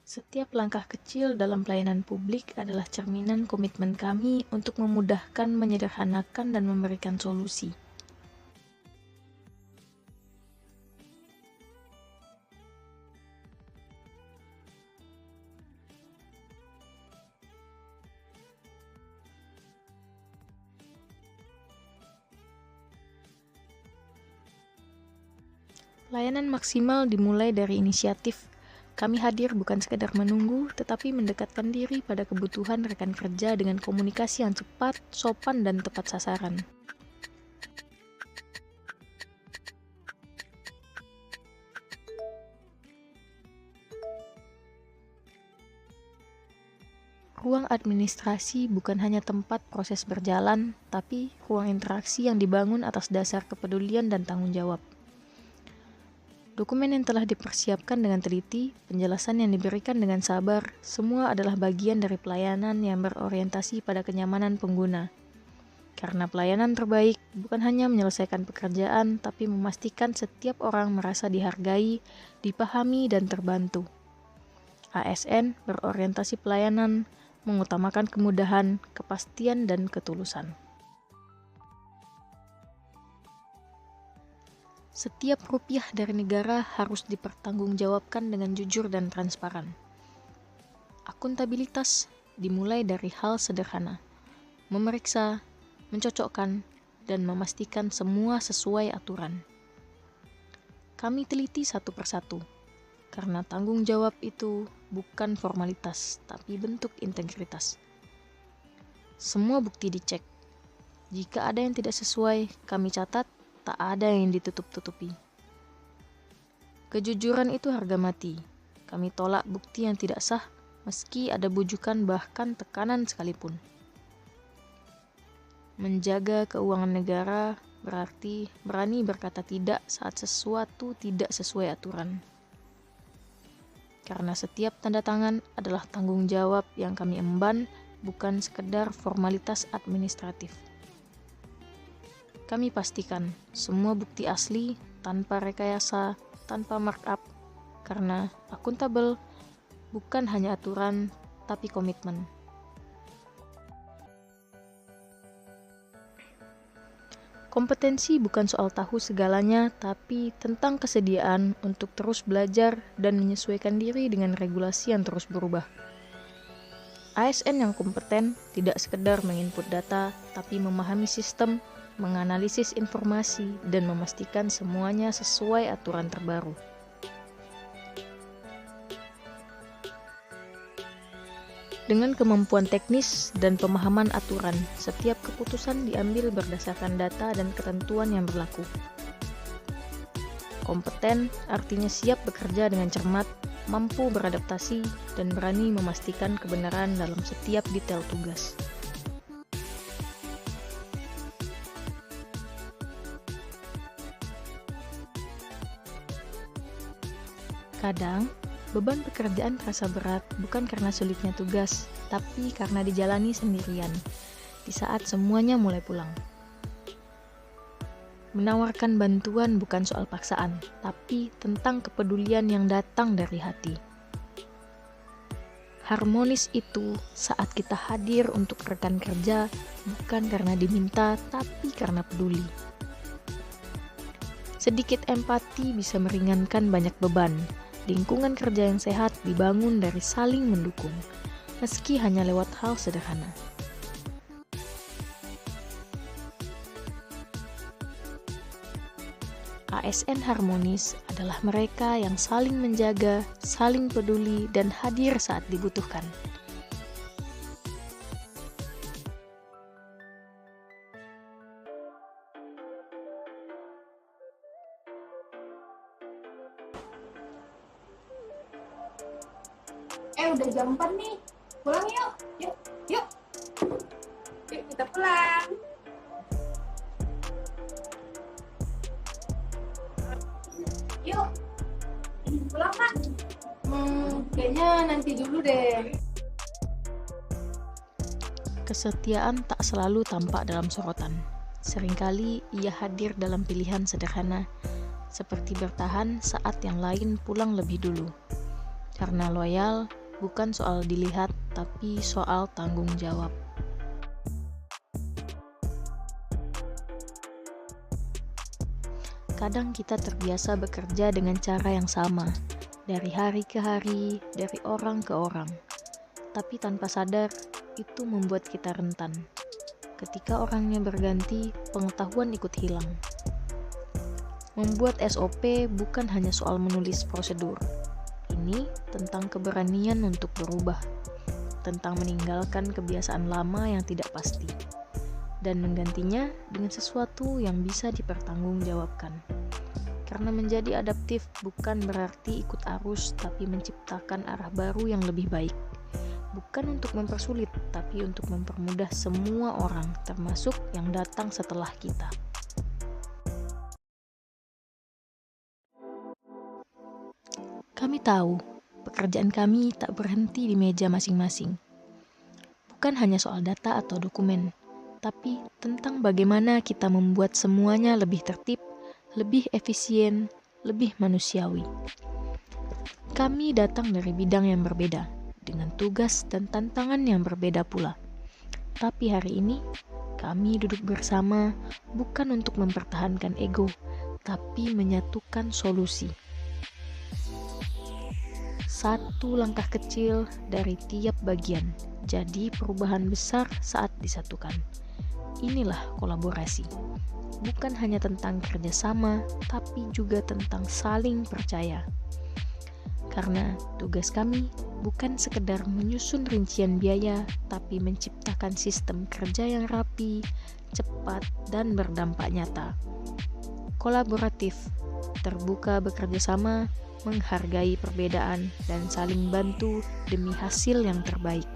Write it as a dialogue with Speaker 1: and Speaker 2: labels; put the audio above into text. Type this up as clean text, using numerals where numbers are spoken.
Speaker 1: Setiap langkah kecil dalam pelayanan publik adalah cerminan komitmen kami untuk memudahkan, menyederhanakan, dan memberikan solusi. Pelayanan maksimal dimulai dari inisiatif. Kami hadir bukan sekedar menunggu, tetapi mendekatkan diri pada kebutuhan rekan kerja dengan komunikasi yang cepat, sopan, dan tepat sasaran. Ruang administrasi bukan hanya tempat proses berjalan, tapi ruang interaksi yang dibangun atas dasar kepedulian dan tanggung jawab. Dokumen yang telah dipersiapkan dengan teliti, penjelasan yang diberikan dengan sabar, semua adalah bagian dari pelayanan yang berorientasi pada kenyamanan pengguna. Karena pelayanan terbaik bukan hanya menyelesaikan pekerjaan, tapi memastikan setiap orang merasa dihargai, dipahami, dan terbantu. ASN berorientasi pelayanan, mengutamakan kemudahan, kepastian, dan ketulusan. Setiap rupiah dari negara harus dipertanggungjawabkan dengan jujur dan transparan. Akuntabilitas dimulai dari hal sederhana: memeriksa, mencocokkan, dan memastikan semua sesuai aturan. Kami teliti satu persatu, karena tanggung jawab itu bukan formalitas, tapi bentuk integritas. Semua bukti dicek. Jika ada yang tidak sesuai, kami catat, tak ada yang ditutup-tutupi. Kejujuran itu harga mati. Kami tolak bukti yang tidak sah, meski ada bujukan bahkan tekanan sekalipun. Menjaga keuangan negara berarti berani berkata tidak saat sesuatu tidak sesuai aturan. Karena setiap tanda tangan adalah tanggung jawab yang kami emban, bukan sekedar formalitas administratif. Kami pastikan semua bukti asli, tanpa rekayasa, tanpa markup, karena akuntabel bukan hanya aturan, tapi komitmen. Kompetensi bukan soal tahu segalanya, tapi tentang kesediaan untuk terus belajar dan menyesuaikan diri dengan regulasi yang terus berubah. ASN yang kompeten tidak sekedar menginput data, tapi memahami sistem, menganalisis informasi, dan memastikan semuanya sesuai aturan terbaru. Dengan kemampuan teknis dan pemahaman aturan, setiap keputusan diambil berdasarkan data dan ketentuan yang berlaku. Kompeten artinya siap bekerja dengan cermat, mampu beradaptasi, dan berani memastikan kebenaran dalam setiap detail tugas. Kadang, beban pekerjaan terasa berat bukan karena sulitnya tugas, tapi karena dijalani sendirian, di saat semuanya mulai pulang. Menawarkan bantuan bukan soal paksaan, tapi tentang kepedulian yang datang dari hati. Harmonis itu saat kita hadir untuk rekan kerja, bukan karena diminta, tapi karena peduli. Sedikit empati bisa meringankan banyak beban. Lingkungan kerja yang sehat dibangun dari saling mendukung, meski hanya lewat hal sederhana. ASN harmonis adalah mereka yang saling menjaga, saling peduli, dan hadir saat dibutuhkan.
Speaker 2: Udah jam 4 nih. Pulang yuk. Yuk. Yuk kita pulang. Yuk. Pulang, Kak. Kayaknya nanti dulu deh.
Speaker 1: Kesetiaan tak selalu tampak dalam sorotan. Seringkali ia hadir dalam pilihan sederhana, seperti bertahan saat yang lain pulang lebih dulu. Karena loyal, bukan soal dilihat, tapi soal tanggung jawab. Kadang kita terbiasa bekerja dengan cara yang sama, dari hari ke hari, dari orang ke orang. Tapi tanpa sadar, itu membuat kita rentan. Ketika orangnya berganti, pengetahuan ikut hilang. Membuat SOP bukan hanya soal menulis prosedur. Ini tentang keberanian untuk berubah, tentang meninggalkan kebiasaan lama yang tidak pasti, dan menggantinya dengan sesuatu yang bisa dipertanggungjawabkan. Karena menjadi adaptif bukan berarti ikut arus, tapi menciptakan arah baru yang lebih baik. Bukan untuk mempersulit, tapi untuk mempermudah semua orang, termasuk yang datang setelah kita. Kami tahu, pekerjaan kami tak berhenti di meja masing-masing. Bukan hanya soal data atau dokumen, tapi tentang bagaimana kita membuat semuanya lebih tertib, lebih efisien, lebih manusiawi. Kami datang dari bidang yang berbeda, dengan tugas dan tantangan yang berbeda pula. Tapi hari ini, kami duduk bersama bukan untuk mempertahankan ego, tapi menyatukan solusi. Satu langkah kecil dari tiap bagian, jadi perubahan besar saat disatukan. Inilah kolaborasi. Bukan hanya tentang kerjasama, tapi juga tentang saling percaya. Karena tugas kami bukan sekedar menyusun rincian biaya, tapi menciptakan sistem kerja yang rapi, cepat, dan berdampak nyata. Kolaboratif, terbuka bekerja sama, menghargai perbedaan, dan saling bantu demi hasil yang terbaik.